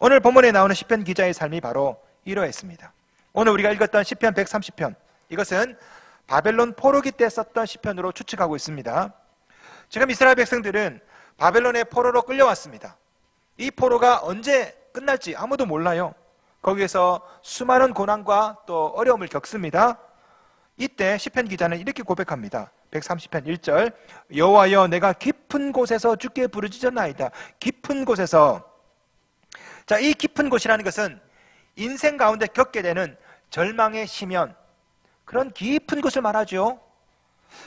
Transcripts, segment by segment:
오늘 본문에 나오는 시편 기자의 삶이 바로 이러했습니다. 오늘 우리가 읽었던 시편 130편, 이것은 바벨론 포로기 때 썼던 시편으로 추측하고 있습니다. 지금 이스라엘 백성들은 바벨론의 포로로 끌려왔습니다. 이 포로가 언제 끝날지 아무도 몰라요. 거기에서 수많은 고난과 또 어려움을 겪습니다. 이때 시편 기자는 이렇게 고백합니다. 130편 1절, 여호와여 내가 깊은 곳에서 주께 부르짖었나이다. 깊은 곳에서. 자, 이 깊은 곳이라는 것은 인생 가운데 겪게 되는 절망의 심연, 그런 깊은 곳을 말하죠.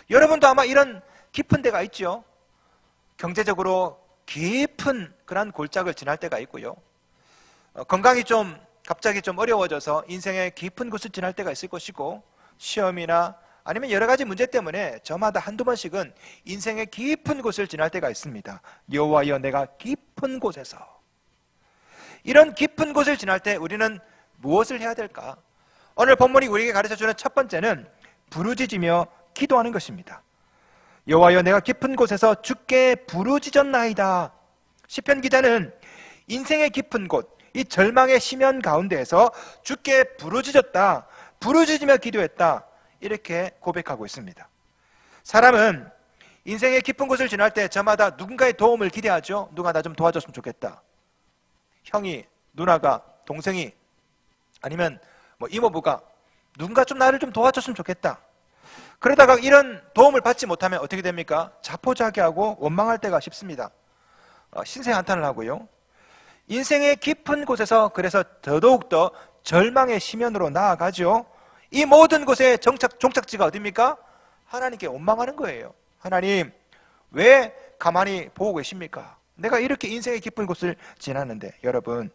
여러분도 아마 이런 깊은 데가 있죠. 경제적으로 깊은 그런 골짜기를 지날 때가 있고요. 건강이 갑자기 좀 어려워져서 인생의 깊은 곳을 지날 때가 있을 것이고, 시험이나 아니면 여러 가지 문제 때문에 저마다 한두 번씩은 인생의 깊은 곳을 지날 때가 있습니다. 여호와여 내가 깊은 곳에서. 이런 깊은 곳을 지날 때 우리는 무엇을 해야 될까? 오늘 본문이 우리에게 가르쳐주는 첫 번째는 부르짖으며 기도하는 것입니다. 여호와여 내가 깊은 곳에서 주께 부르짖었나이다. 시편 기자는 인생의 깊은 곳, 이 절망의 심연 가운데에서 주께 부르짖었다, 부르짖으며 기도했다, 이렇게 고백하고 있습니다. 사람은 인생의 깊은 곳을 지날 때 저마다 누군가의 도움을 기대하죠. 누가 나 좀 도와줬으면 좋겠다. 형이, 누나가, 동생이, 아니면 이모부가 누군가 좀 나를 좀 도와줬으면 좋겠다. 그러다가 이런 도움을 받지 못하면 어떻게 됩니까? 자포자기하고 원망할 때가 쉽습니다. 신세한탄을 하고요. 인생의 깊은 곳에서 그래서 더더욱더 절망의 심연으로 나아가죠. 이 모든 곳의 종착지가 어디입니까? 하나님께 원망하는 거예요. 하나님, 왜 가만히 보고 계십니까? 내가 이렇게 인생의 깊은 곳을 지났는데. 여러분,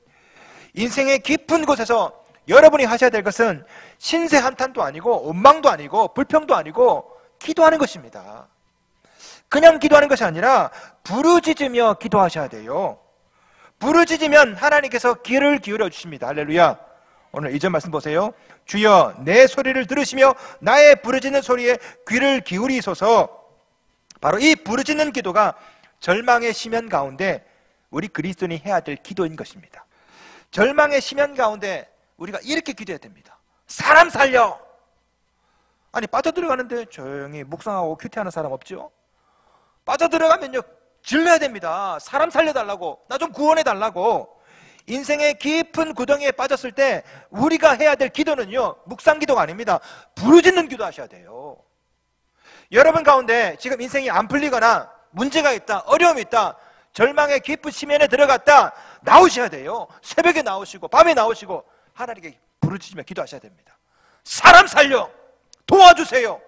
인생의 깊은 곳에서 여러분이 하셔야 될 것은 신세 한탄도 아니고 원망도 아니고 불평도 아니고 기도하는 것입니다. 그냥 기도하는 것이 아니라 부르짖으며 기도하셔야 돼요. 부르짖으면 하나님께서 귀를 기울여 주십니다. 할렐루야. 오늘 2절 말씀 보세요. 주여 내 소리를 들으시며 나의 부르짖는 소리에 귀를 기울이소서. 바로 이 부르짖는 기도가 절망의 심연 가운데 우리 그리스도인이 해야 될 기도인 것입니다. 절망의 심연 가운데 우리가 이렇게 기도해야 됩니다. 사람 살려! 아니, 빠져들어가는데 조용히 묵상하고 큐티하는 사람 없죠? 빠져들어가면요 질러야 됩니다. 사람 살려달라고, 나 좀 구원해달라고. 인생의 깊은 구덩이에 빠졌을 때 우리가 해야 될 기도는요, 묵상 기도가 아닙니다. 부르짖는 기도 하셔야 돼요. 여러분 가운데 지금 인생이 안 풀리거나 문제가 있다, 어려움이 있다, 절망의 깊은 심연에 들어갔다, 나오셔야 돼요. 새벽에 나오시고 밤에 나오시고 하나님께 부르짖으며 기도하셔야 됩니다. 사람 살려! 도와주세요!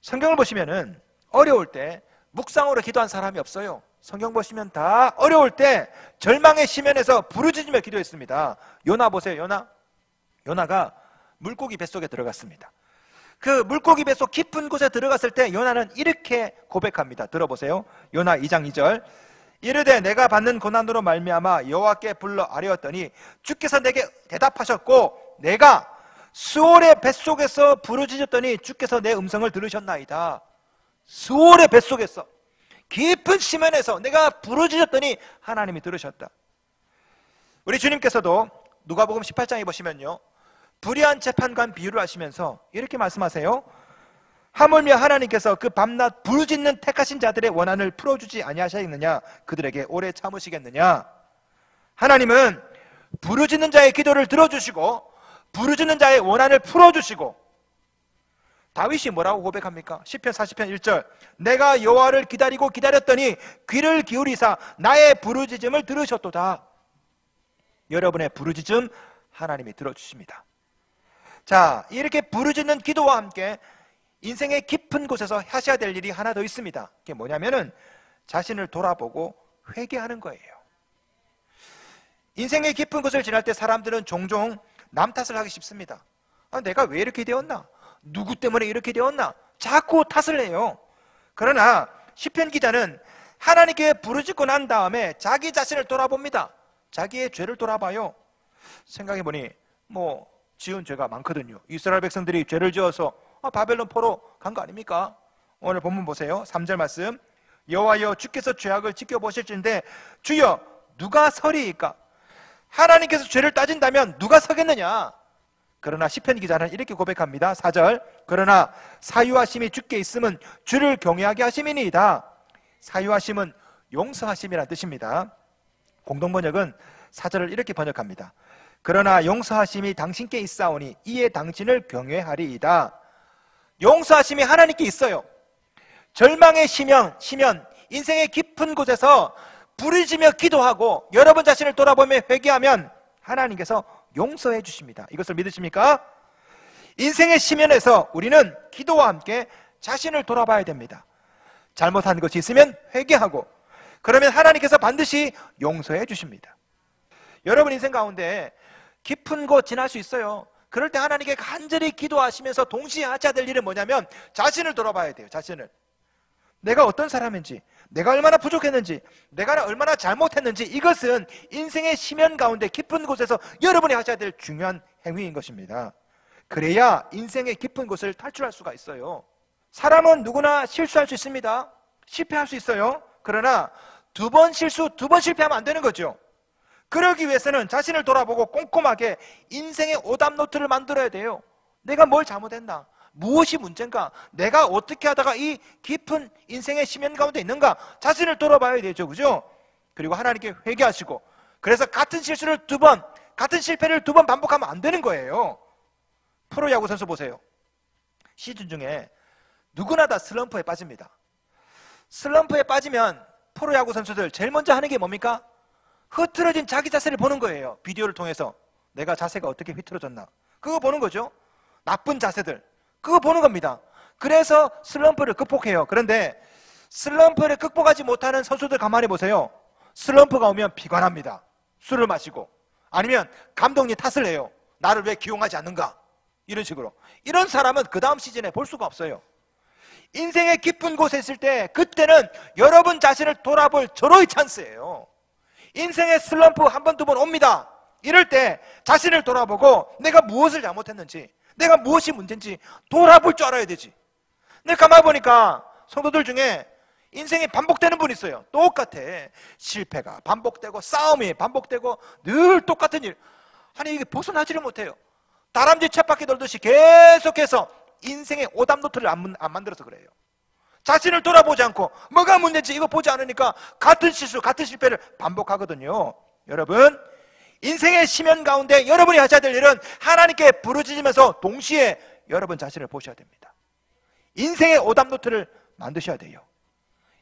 성경을 보시면은 어려울 때 묵상으로 기도한 사람이 없어요. 성경 보시면 다 어려울 때 절망의 심연에서 부르짖으며 기도했습니다. 요나 보세요. 요나가 물고기 뱃속에 들어갔습니다. 그 물고기 뱃속 깊은 곳에 들어갔을 때 요나는 이렇게 고백합니다. 들어보세요. 요나 2장 2절. 이르되 내가 받는 고난으로 말미암아 여호와께 불러 아뢰었더니 주께서 내게 대답하셨고 내가 수올의 뱃속에서 부르짖었더니 주께서 내 음성을 들으셨나이다. 수올의 뱃속에서 깊은 심연에서 내가 부르짖었더니 하나님이 들으셨다. 우리 주님께서도 누가복음 18장에 보시면요, 불의한 재판관 비유를 하시면서 이렇게 말씀하세요. 하물며 하나님께서 그 밤낮 부르짖는 택하신 자들의 원한을 풀어주지 아니하시겠느냐? 그들에게 오래 참으시겠느냐? 하나님은 부르짖는 자의 기도를 들어주시고 부르짖는 자의 원한을 풀어주시고, 다윗이 뭐라고 고백합니까? 시편 40편 1절. 내가 여호와를 기다리고 기다렸더니 귀를 기울이사 나의 부르짖음을 들으셨도다. 여러분의 부르짖음 하나님이 들어주십니다. 자, 이렇게 부르짖는 기도와 함께 인생의 깊은 곳에서 하셔야 될 일이 하나 더 있습니다. 그게 뭐냐면은 자신을 돌아보고 회개하는 거예요. 인생의 깊은 곳을 지날 때 사람들은 종종 남 탓을 하기 쉽습니다. 내가 왜 이렇게 되었나? 누구 때문에 이렇게 되었나? 자꾸 탓을 해요. 그러나 시편 기자는 하나님께 부르짖고 난 다음에 자기 자신을 돌아봅니다. 자기의 죄를 돌아봐요. 생각해보니 지은 죄가 많거든요. 이스라엘 백성들이 죄를 지어서 바벨론 포로 간 거 아닙니까? 오늘 본문 보세요. 3절 말씀. 여호와여 주께서 죄악을 지켜보실진데 주여 누가 서리이까? 하나님께서 죄를 따진다면 누가 서겠느냐? 그러나 시편 기자는 이렇게 고백합니다. 4절, 그러나 사유하심이 주께 있음은 주를 경외하게 하심이니이다. 사유하심은 용서하심이란 뜻입니다. 공동번역은 4절을 이렇게 번역합니다. 그러나 용서하심이 당신께 있사오니 이에 당신을 경외하리이다. 용서하심이 하나님께 있어요. 절망의 시면, 인생의 깊은 곳에서 부르짖으며 기도하고 여러분 자신을 돌아보며 회개하면 하나님께서 용서해 주십니다. 이것을 믿으십니까? 인생의 시면에서 우리는 기도와 함께 자신을 돌아봐야 됩니다. 잘못한 것이 있으면 회개하고, 그러면 하나님께서 반드시 용서해 주십니다. 여러분 인생 가운데 깊은 곳 지날 수 있어요. 그럴 때 하나님께 간절히 기도하시면서 동시에 하셔야 될 일은 뭐냐면 자신을 돌아봐야 돼요. 자신을. 내가 어떤 사람인지, 내가 얼마나 부족했는지, 내가 얼마나 잘못했는지, 이것은 인생의 시면 가운데 깊은 곳에서 여러분이 하셔야 될 중요한 행위인 것입니다. 그래야 인생의 깊은 곳을 탈출할 수가 있어요. 사람은 누구나 실수할 수 있습니다. 실패할 수 있어요. 그러나 두 번 실수, 두 번 실패하면 안 되는 거죠. 그러기 위해서는 자신을 돌아보고 꼼꼼하게 인생의 오답노트를 만들어야 돼요. 내가 뭘 잘못했나? 무엇이 문제인가? 내가 어떻게 하다가 이 깊은 인생의 시면 가운데 있는가? 자신을 돌아봐야 되죠. 그죠? 그리고 하나님께 회개하시고, 그래서 같은 실수를 두 번, 같은 실패를 두 번 반복하면 안 되는 거예요. 프로야구 선수 보세요. 시즌 중에 누구나 다 슬럼프에 빠집니다. 슬럼프에 빠지면 프로야구 선수들 제일 먼저 하는 게 뭡니까? 흐트러진 자기 자세를 보는 거예요. 비디오를 통해서 내가 자세가 어떻게 흐트러졌나, 그거 보는 거죠. 나쁜 자세들, 그거 보는 겁니다. 그래서 슬럼프를 극복해요. 그런데 슬럼프를 극복하지 못하는 선수들 가만히 보세요. 슬럼프가 오면 비관합니다. 술을 마시고, 아니면 감독님 탓을 해요. 나를 왜 기용하지 않는가, 이런 식으로. 이런 사람은 그 다음 시즌에 볼 수가 없어요. 인생의 깊은 곳에 있을 때, 그때는 여러분 자신을 돌아볼 절호의 찬스예요. 인생의 슬럼프 한 번, 두 번 옵니다. 이럴 때 자신을 돌아보고 내가 무엇을 잘못했는지, 내가 무엇이 문제인지 돌아볼 줄 알아야 되지. 근데 가만히 보니까 성도들 중에 인생이 반복되는 분이 있어요. 똑같아. 실패가 반복되고 싸움이 반복되고 늘 똑같은 일. 아니 이게 벗어나지를 못해요. 다람쥐 쳇바퀴 돌듯이 계속해서 인생의 오답노트를 안 만들어서 그래요. 자신을 돌아보지 않고 뭐가 문제인지 이거 보지 않으니까 같은 실수, 같은 실패를 반복하거든요. 여러분, 인생의 시면 가운데 여러분이 하셔야 될 일은 하나님께 부르짖으면서 동시에 여러분 자신을 보셔야 됩니다. 인생의 오답노트를 만드셔야 돼요.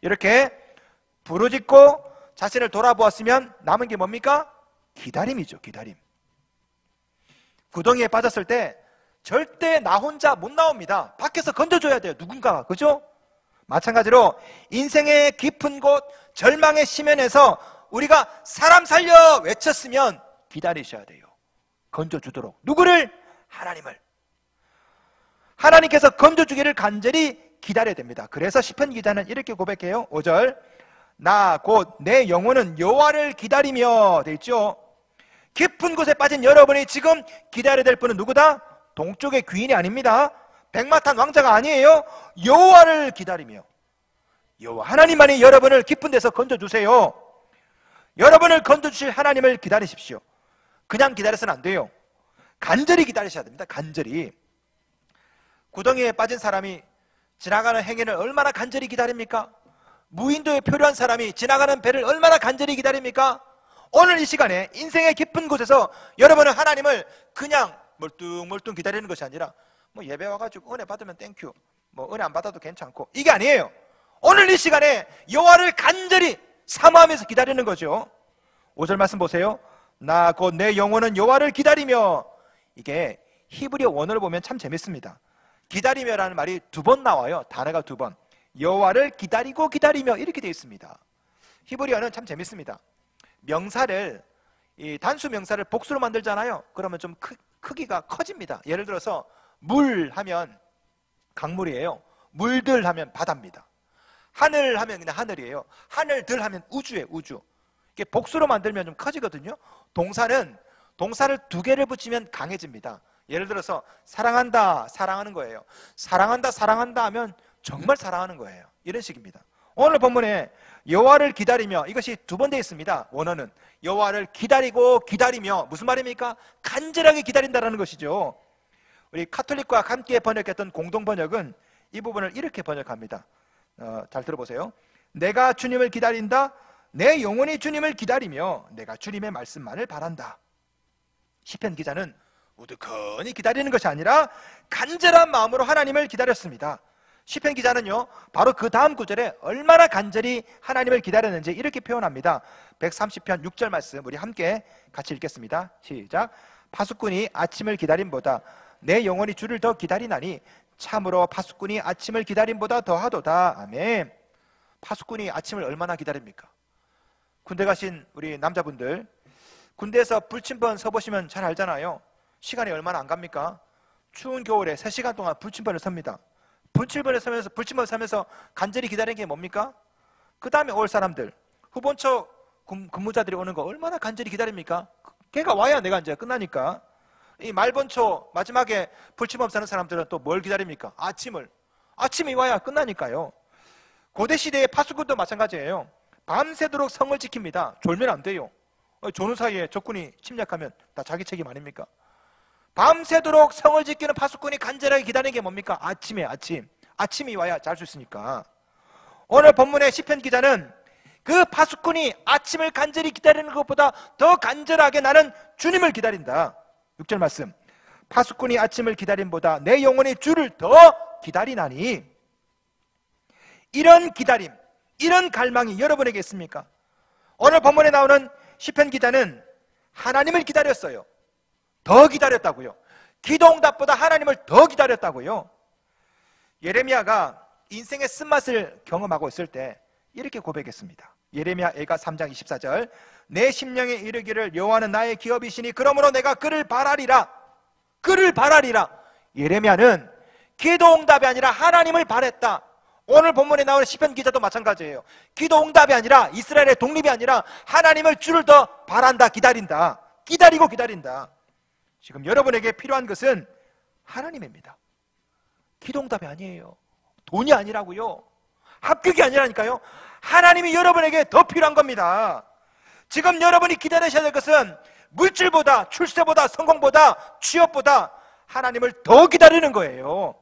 이렇게 부르짖고 자신을 돌아보았으면 남은 게 뭡니까? 기다림이죠. 기다림. 구덩이에 빠졌을 때 절대 나 혼자 못 나옵니다. 밖에서 건져줘야 돼요. 누군가가. 그죠? 마찬가지로 인생의 깊은 곳, 절망의 시면에서 우리가 사람 살려 외쳤으면 기다리셔야 돼요. 건져주도록. 누구를? 하나님을. 하나님께서 건져주기를 간절히 기다려야 됩니다. 그래서 시편 기자는 이렇게 고백해요. 5절, 나 곧 내 영혼은 여호와를 기다리며, 돼 있죠. 깊은 곳에 빠진 여러분이 지금 기다려야 될 분은 누구다? 동쪽의 귀인이 아닙니다. 백마탄 왕자가 아니에요. 여호와를 기다리며. 여호와 하나님만이 여러분을 깊은 데서 건져주세요. 여러분을 건져주실 하나님을 기다리십시오. 그냥 기다려서는 안 돼요. 간절히 기다리셔야 됩니다. 간절히. 구덩이에 빠진 사람이 지나가는 행인을 얼마나 간절히 기다립니까? 무인도에 표류한 사람이 지나가는 배를 얼마나 간절히 기다립니까? 오늘 이 시간에 인생의 깊은 곳에서 여러분은 하나님을 그냥 멀뚱멀뚱 기다리는 것이 아니라 뭐 예배 와가지고 은혜 받으면 땡큐, 뭐 은혜 안 받아도 괜찮고, 이게 아니에요. 오늘 이 시간에 여호와를 간절히 사모하면서 기다리는 거죠. 5절 말씀 보세요. 나 곧 내 영혼은 여호와를 기다리며. 이게 히브리어 원어를 보면 참 재밌습니다. 기다리며라는 말이 두 번 나와요. 단어가 두 번. 여호와를 기다리고 기다리며 이렇게 되어 있습니다. 히브리어는 참 재밌습니다. 명사를, 이 단수 명사를 복수로 만들잖아요. 그러면 좀 크기가 커집니다. 예를 들어서 물 하면 강물이에요. 물들 하면 바다입니다. 하늘 하면 그냥 하늘이에요. 하늘들 하면 우주예요. 우주. 이게 복수로 만들면 좀 커지거든요. 동사를 두 개를 붙이면 강해집니다. 예를 들어서 사랑한다, 사랑하는 거예요. 사랑한다, 사랑한다 하면 정말 사랑하는 거예요. 이런 식입니다. 오늘 본문에 여호와를 기다리며, 이것이 두 번 되어 있습니다. 원어는 여호와를 기다리고 기다리며, 무슨 말입니까? 간절하게 기다린다라는 것이죠. 우리 카톨릭과 함께 번역했던 공동 번역은 이 부분을 이렇게 번역합니다. 잘 들어보세요. 내가 주님을 기다린다. 내 영혼이 주님을 기다리며 내가 주님의 말씀만을 바란다. 시편 기자는 우두커니 기다리는 것이 아니라 간절한 마음으로 하나님을 기다렸습니다. 시편 기자는요, 바로 그 다음 구절에 얼마나 간절히 하나님을 기다렸는지 이렇게 표현합니다. 130편 6절 말씀 우리 함께 같이 읽겠습니다. 시작. 파수꾼이 아침을 기다림보다 내 영혼이 주를 더 기다리나니 참으로 파수꾼이 아침을 기다림보다 더하도다. 아멘. 파수꾼이 아침을 얼마나 기다립니까? 군대 가신 우리 남자분들, 군대에서 불침번 서보시면 잘 알잖아요. 시간이 얼마나 안 갑니까? 추운 겨울에 3시간 동안 불침번을 섭니다. 불침번을 서면서 간절히 기다리는 게 뭡니까? 그 다음에 올 사람들, 후본처 근무자들이 오는 거 얼마나 간절히 기다립니까? 걔가 와야 내가 이제 끝나니까. 이 말번초 마지막에 불침번 사는 사람들은 또 뭘 기다립니까? 아침이 와야 끝나니까요. 고대 시대의 파수꾼도 마찬가지예요. 밤새도록 성을 지킵니다. 졸면 안 돼요. 조는 사이에 적군이 침략하면 다 자기 책임 아닙니까? 밤새도록 성을 지키는 파수꾼이 간절하게 기다리는 게 뭡니까? 아침이 와야 잘 수 있으니까. 오늘 본문의 시편 기자는 그 파수꾼이 아침을 간절히 기다리는 것보다 더 간절하게 나는 주님을 기다린다. 6절 말씀. 파수꾼이 아침을 기다림보다 내 영혼이 주를 더 기다리나니. 이런 기다림, 이런 갈망이 여러분에게 있습니까? 오늘 본문에 나오는 시편 기자는 하나님을 기다렸어요. 더 기다렸다고요. 기도응답보다 하나님을 더 기다렸다고요. 예레미야가 인생의 쓴맛을 경험하고 있을 때 이렇게 고백했습니다. 예레미야 애가 3장 24절. 내 심령에 이르기를 여호와는 나의 기업이시니 그러므로 내가 그를 바라리라. 예레미야는 기도응답이 아니라 하나님을 바랬다. 오늘 본문에 나오는 시편 기자도 마찬가지예요. 기도응답이 아니라, 이스라엘의 독립이 아니라 하나님을 주를 더 바란다, 기다린다. 기다린다. 지금 여러분에게 필요한 것은 하나님입니다. 기도응답이 아니에요. 돈이 아니라고요. 합격이 아니라니까요. 하나님이 여러분에게 더 필요한 겁니다. 지금 여러분이 기다리셔야 될 것은 물질보다, 출세보다, 성공보다, 취업보다 하나님을 더 기다리는 거예요.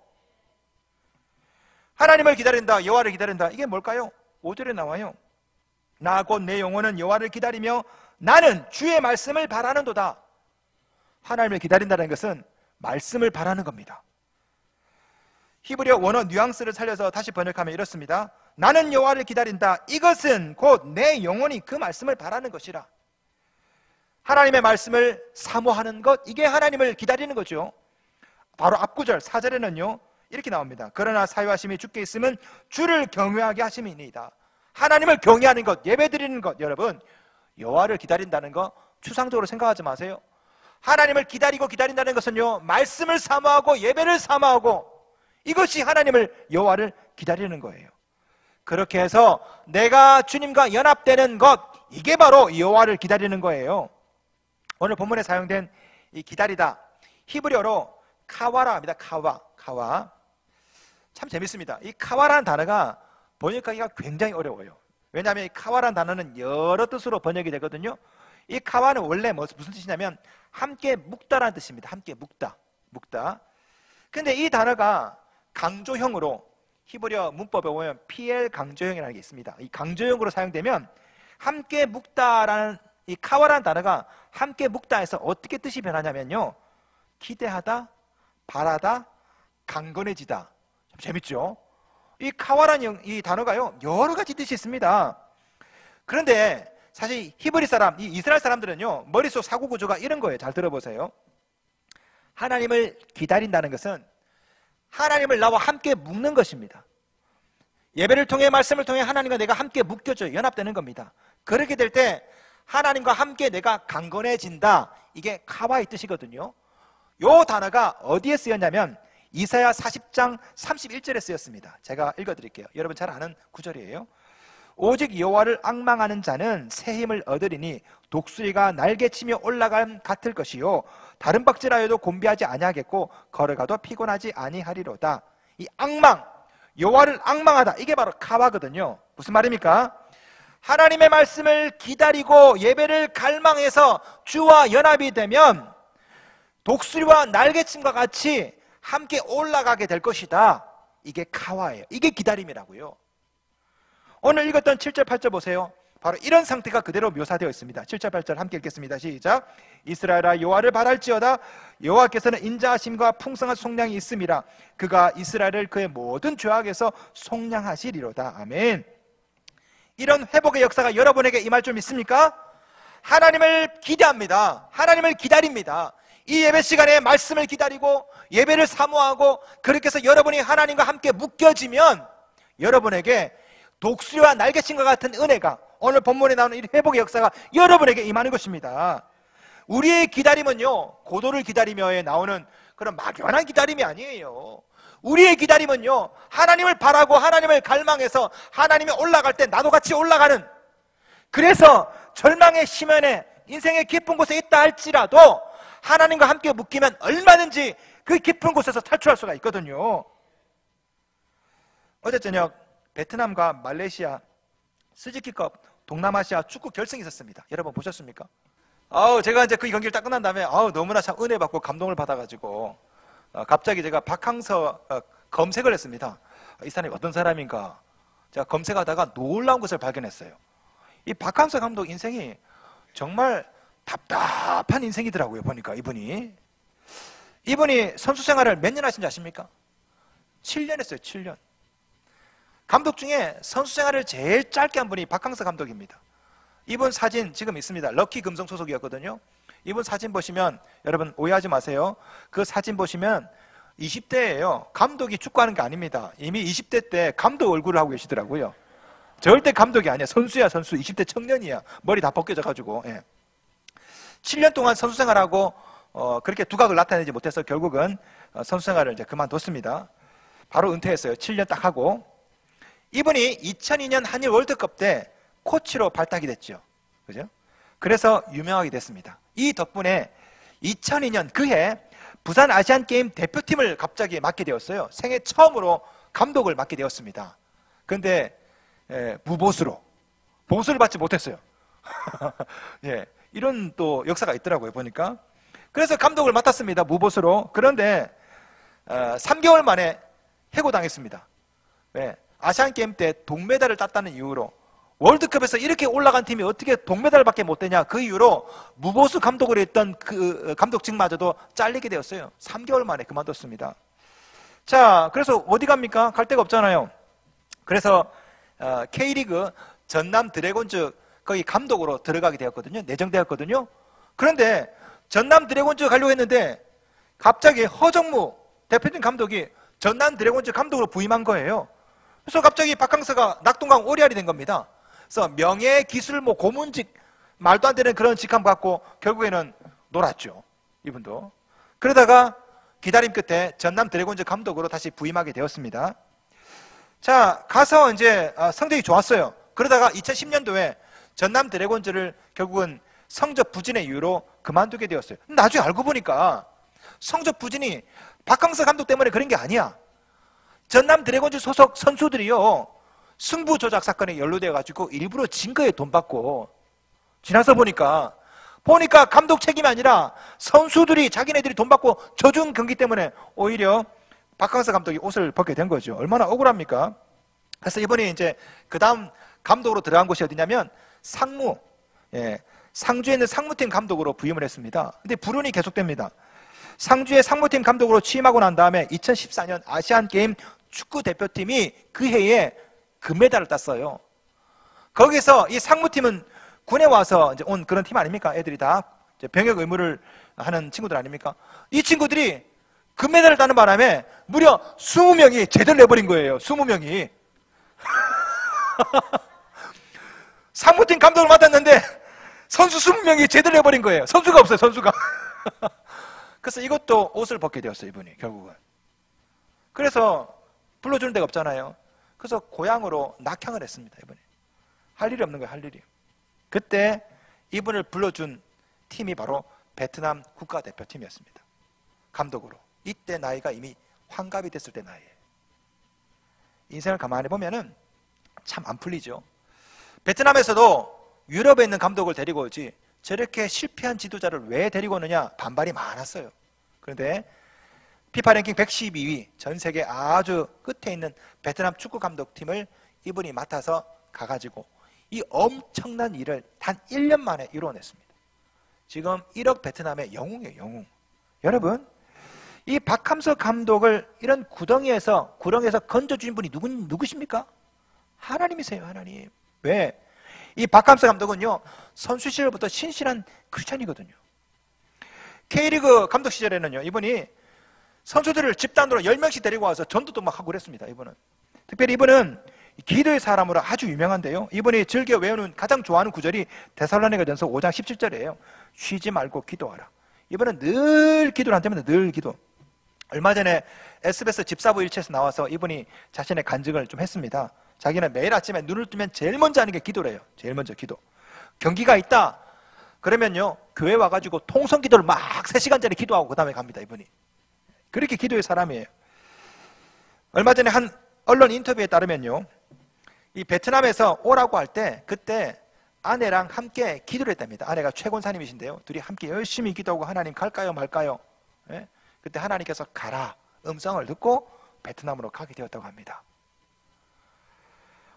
하나님을 기다린다, 여호와를 기다린다. 이게 뭘까요? 5절에 나와요. 나 곧 내 영혼은 여호와를 기다리며 나는 주의 말씀을 바라는도다. 하나님을 기다린다는 것은 말씀을 바라는 겁니다. 히브리어 원어 뉘앙스를 살려서 다시 번역하면 이렇습니다. 나는 여호와를 기다린다. 이것은 곧 내 영혼이 그 말씀을 바라는 것이라. 하나님의 말씀을 사모하는 것, 이게 하나님을 기다리는 거죠. 바로 앞구절 4절에는요 이렇게 나옵니다. 그러나 사유하심이 주께 있으면 주를 경외하게 하심이니이다. 하나님을 경외하는 것, 예배드리는 것, 여러분 여호와를 기다린다는 거 추상적으로 생각하지 마세요. 하나님을 기다린다는 것은요 말씀을 사모하고 예배를 사모하고, 이것이 하나님을, 여호와를 기다리는 거예요. 그렇게 해서 내가 주님과 연합되는 것, 이게 바로 여호와를 기다리는 거예요. 오늘 본문에 사용된 이 기다리다, 히브리어로 카와라입니다. 카와. 참 재밌습니다. 이 카와라는 단어가 번역하기가 굉장히 어려워요. 왜냐하면 이 카와라는 단어는 여러 뜻으로 번역이 되거든요. 이 카와는 원래 무슨 뜻이냐면 함께 묵다라는 뜻입니다. 함께 묵다. 근데 이 단어가 강조형으로, 히브리어 문법에 보면 PL 강조형이라는 게 있습니다. 이 강조형으로 사용되면 함께 묵다라는, 이 카와라는 단어가 함께 묵다에서 어떻게 뜻이 변하냐면요, 기대하다, 바라다, 강건해지다. 참 재밌죠? 이 카와라는 이 단어가요 여러 가지 뜻이 있습니다. 그런데 사실 히브리 사람, 이 이스라엘 사람들은요 머릿속 사고 구조가 이런 거예요. 잘 들어보세요. 하나님을 기다린다는 것은 하나님을 나와 함께 묶는 것입니다. 예배를 통해, 말씀을 통해 하나님과 내가 함께 묶여져요. 연합되는 겁니다. 그렇게 될 때 하나님과 함께 내가 강건해진다, 이게 카와의 뜻이거든요. 요 단어가 어디에 쓰였냐면 이사야 40장 31절에 쓰였습니다. 제가 읽어드릴게요. 여러분 잘 아는 구절이에요. 오직 여호와를 앙망하는 자는 새 힘을 얻으리니 독수리가 날개치며 올라감 같을 것이요 다른 박질하여도 곤비하지 아니하겠고 걸어가도 피곤하지 아니하리로다. 이 앙망, 여호와를 앙망하다, 이게 바로 카와거든요. 무슨 말입니까? 하나님의 말씀을 기다리고 예배를 갈망해서 주와 연합이 되면 독수리와 날개침과 같이 함께 올라가게 될 것이다. 이게 카와예요. 이게 기다림이라고요. 오늘 읽었던 7절 8절 보세요. 바로 이런 상태가 그대로 묘사되어 있습니다. 7절 8절 함께 읽겠습니다. 시작. 이스라엘아 여호와를 바랄지어다. 여호와께서는 인자하심과 풍성한 속량이 있음이라. 그가 이스라엘을 그의 모든 죄악에서 속량하시리로다. 아멘. 이런 회복의 역사가 여러분에게 임할 줄 믿습니까? 하나님을 기대합니다. 하나님을 기다립니다. 이 예배 시간에 말씀을 기다리고 예배를 사모하고 그렇게 해서 여러분이 하나님과 함께 묶여지면 여러분에게 독수리와 날개친과 같은 은혜가, 오늘 본문에 나오는 이 회복의 역사가 여러분에게 임하는 것입니다. 우리의 기다림은요, 고도를 기다리며에 나오는 그런 막연한 기다림이 아니에요. 우리의 기다림은요, 하나님을 바라고 하나님을 갈망해서 하나님이 올라갈 때 나도 같이 올라가는, 그래서 절망의 심연에 인생의 깊은 곳에 있다 할지라도 하나님과 함께 묶이면 얼마든지 그 깊은 곳에서 탈출할 수가 있거든요. 어제 저녁 베트남과 말레이시아 스즈키컵 동남아시아 축구 결승이 있었습니다. 여러분 보셨습니까? 제가 이제 그 경기를 딱 끝난 다음에 너무나 참 은혜 받고 감동을 받아가지고 갑자기 제가 박항서 검색을 했습니다. 이 사람이 어떤 사람인가 제가 검색하다가 놀라운 것을 발견했어요. 이 박항서 감독 인생이 정말 답답한 인생이더라고요. 보니까 이분이 선수 생활을 몇 년 하신지 아십니까? 7년 했어요. 7년. 감독 중에 선수 생활을 제일 짧게 한 분이 박항서 감독입니다. 이분 사진 지금 있습니다. 럭키 금성 소속이었거든요. 이분 사진 보시면 여러분 오해하지 마세요. 그 사진 보시면 20대예요. 감독이 축구하는 게 아닙니다. 이미 20대 때 감독 얼굴을 하고 계시더라고요. 절대 감독이 아니야. 선수야, 선수. 20대 청년이야. 머리 다 벗겨져 가지고. 예. 7년 동안 선수 생활하고 그렇게 두각을 나타내지 못해서 결국은 선수 생활을 이제 그만뒀습니다. 바로 은퇴했어요. 7년 딱 하고. 이분이 2002년 한일 월드컵 때 코치로 발탁이 됐죠. 그죠? 그래서 유명하게 됐습니다. 이 덕분에 2002년 그해 부산 아시안 게임 대표팀을 갑자기 맡게 되었어요. 생애 처음으로 감독을 맡게 되었습니다. 그런데 무보수로 보수를 받지 못했어요. 예, 이런 또 역사가 있더라고요. 보니까. 그래서 감독을 맡았습니다. 무보수로. 그런데 3개월 만에 해고당했습니다. 왜? 아시안게임 때 동메달을 땄다는 이유로, 월드컵에서 이렇게 올라간 팀이 어떻게 동메달밖에 못 되냐, 그 이유로 무보수 감독으로 했던 그 감독직마저도 잘리게 되었어요. 3개월 만에 그만뒀습니다. 자, 그래서 어디 갑니까? 갈 데가 없잖아요. 그래서 K리그 전남 드래곤즈 거기 감독으로 들어가게 되었거든요. 내정되었거든요. 그런데 전남 드래곤즈 가려고 했는데 갑자기 허정무 대표팀 감독이 전남 드래곤즈 감독으로 부임한 거예요. 그래서 갑자기 박항서가 낙동강 오리알이 된 겁니다. 그래서 명예, 기술, 고문직, 말도 안 되는 그런 직함 갖고 결국에는 놀았죠. 이분도. 그러다가 기다림 끝에 전남 드래곤즈 감독으로 다시 부임하게 되었습니다. 자, 가서 이제 성적이 좋았어요. 그러다가 2010년도에 전남 드래곤즈를 결국은 성적 부진의 이유로 그만두게 되었어요. 나중에 알고 보니까 성적 부진이 박항서 감독 때문에 그런 게 아니야. 전남 드래곤즈 소속 선수들이요, 승부 조작 사건에 연루되어 가지고 일부러 증거에 돈 받고, 지나서 보니까 감독 책임이 아니라 선수들이 자기네들이 돈 받고 져준 경기 때문에 오히려 박항서 감독이 옷을 벗게 된 거죠. 얼마나 억울합니까? 그래서 이번에 이제 그 다음 감독으로 들어간 곳이 어디냐면 상주에 있는 상무팀 감독으로 부임을 했습니다. 근데 불운이 계속됩니다. 상주의 상무팀 감독으로 취임하고 난 다음에 2014년 아시안게임 축구 대표팀이 그 해에 금메달을 땄어요. 거기서 이 상무팀은 군에 와서 이제 온 그런 팀 아닙니까? 애들이 다 병역 의무를 하는 친구들 아닙니까? 이 친구들이 금메달을 따는 바람에 무려 20명이 제대를 내버린 거예요. 20명이. 상무팀 감독을 맡았는데 선수 20명이 제대를 내버린 거예요. 선수가 없어요. 선수가. 그래서 이것도 옷을 벗게 되었어요. 이분이 결국은. 그래서 불러주는 데가 없잖아요. 그래서 고향으로 낙향을 했습니다. 이분이. 할 일이 없는 거예요. 할 일이. 그때 이분을 불러준 팀이 바로 베트남 국가대표팀이었습니다. 감독으로. 이때 나이가 이미 환갑이 됐을 때 나이에요. 인생을 가만히 보면은 참 안 풀리죠. 베트남에서도 유럽에 있는 감독을 데리고 오지 저렇게 실패한 지도자를 왜 데리고 오느냐 반발이 많았어요. 그런데 피파 랭킹 112위 전 세계 아주 끝에 있는 베트남 축구 감독팀을 이분이 맡아서 가가지고 이 엄청난 일을 단 1년 만에 이뤄냈습니다. 지금 1억 베트남의 영웅이에요, 영웅. 여러분, 이 박함서 감독을 이런 구렁에서 건져주신 분이 누구십니까? 하나님이세요, 하나님. 왜? 이 박함서 감독은요, 선수 시절부터 신실한 크리스찬이거든요. K리그 감독 시절에는요, 이분이 선수들을 집단으로 10명씩 데리고 와서 전도도 막 하고 그랬습니다, 이분은. 특별히 이분은 기도의 사람으로 아주 유명한데요. 이분이 즐겨 외우는 가장 좋아하는 구절이 데살로니가전서 5장 17절이에요. 쉬지 말고 기도하라. 이분은 늘 기도를 한답니다. 늘 기도. 얼마 전에 SBS 집사부 일체에서 나와서 이분이 자신의 간증을 좀 했습니다. 자기는 매일 아침에 눈을 뜨면 제일 먼저 하는 게 기도래요. 제일 먼저 기도. 경기가 있다 그러면요, 교회 와가지고 통성 기도를 막 3시간짜리 기도하고 그 다음에 갑니다, 이분이. 그렇게 기도의 사람이에요. 얼마 전에 한 언론 인터뷰에 따르면요, 이 베트남에서 오라고 할 때 그때 아내랑 함께 기도를 했답니다. 아내가 최권사님이신데요, 둘이 함께 열심히 기도하고 하나님 갈까요 말까요? 예? 그때 하나님께서 가라 음성을 듣고 베트남으로 가게 되었다고 합니다.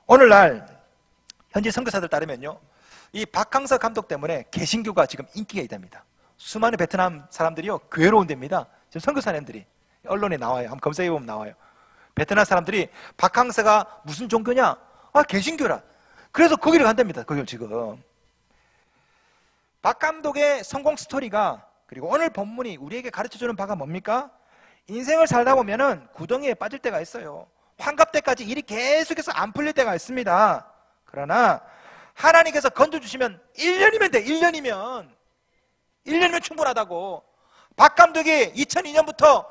오늘날 현지 선교사들 따르면요, 이 박항서 감독 때문에 개신교가 지금 인기가 있답니다. 수많은 베트남 사람들이요 교회로 온답니다. 지금 선교사님들이 언론에 나와요. 한번 검색해보면 나와요. 베트남 사람들이 박항서가 무슨 종교냐? 아, 개신교라. 그래서 거기를 간답니다. 거기를 지금. 박 감독의 성공 스토리가, 그리고 오늘 본문이 우리에게 가르쳐주는 바가 뭡니까? 인생을 살다 보면은 구덩이에 빠질 때가 있어요. 환갑 때까지 일이 계속해서 안 풀릴 때가 있습니다. 그러나 하나님께서 건져주시면 1년이면 돼. 1년이면 충분하다고. 박 감독이 2002년부터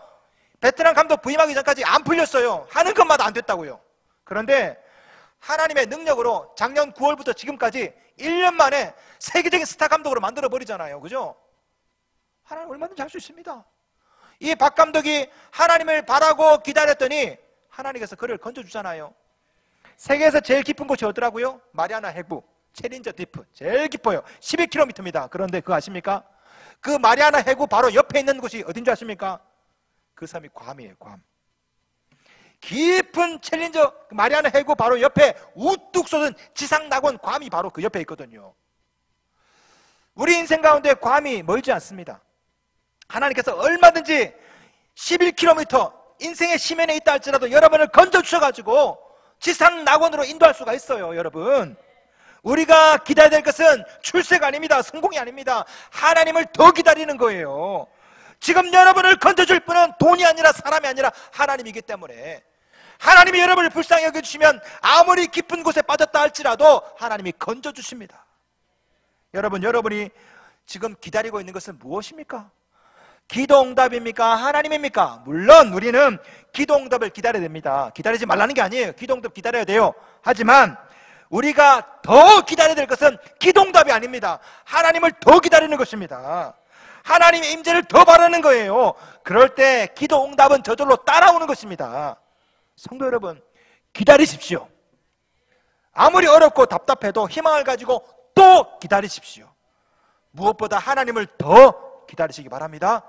베트남 감독 부임하기 전까지 안 풀렸어요. 하는 것마다 안 됐다고요. 그런데 하나님의 능력으로 작년 9월부터 지금까지 1년 만에 세계적인 스타 감독으로 만들어버리잖아요. 그죠? 하나님 얼마든지 할 수 있습니다. 이 박 감독이 하나님을 바라고 기다렸더니 하나님께서 그를 건져주잖아요. 세계에서 제일 깊은 곳이 어디라고요? 마리아나 해구, 챌린저 디프. 제일 깊어요. 11km입니다. 그런데 그거 아십니까? 그 마리아나 해구 바로 옆에 있는 곳이 어딘 줄 아십니까? 그 섬이 괌이에요. 괌. 깊은 챌린저 마리아나 해구 바로 옆에 우뚝 솟은 지상 낙원 괌이 바로 그 옆에 있거든요. 우리 인생 가운데 괌이 멀지 않습니다. 하나님께서 얼마든지 11km 인생의 심연에 있다 할지라도 여러분을 건져주셔가지고 지상 낙원으로 인도할 수가 있어요. 여러분, 우리가 기다려야 될 것은 출세가 아닙니다. 성공이 아닙니다. 하나님을 더 기다리는 거예요. 지금 여러분을 건져줄 분은 돈이 아니라 사람이 아니라 하나님이기 때문에 하나님이 여러분을 불쌍히 여겨주시면 아무리 깊은 곳에 빠졌다 할지라도 하나님이 건져주십니다. 여러분이 지금 기다리고 있는 것은 무엇입니까? 기도응답입니까? 하나님입니까? 물론 우리는 기도응답을 기다려야 됩니다. 기다리지 말라는 게 아니에요. 기도응답 기다려야 돼요. 하지만 우리가 더 기다려야 될 것은 기도응답이 아닙니다. 하나님을 더 기다리는 것입니다. 하나님의 임재를 더 바라는 거예요. 그럴 때 기도응답은 저절로 따라오는 것입니다. 성도 여러분, 기다리십시오. 아무리 어렵고 답답해도 희망을 가지고 또 기다리십시오. 무엇보다 하나님을 더 기다리시기 바랍니다.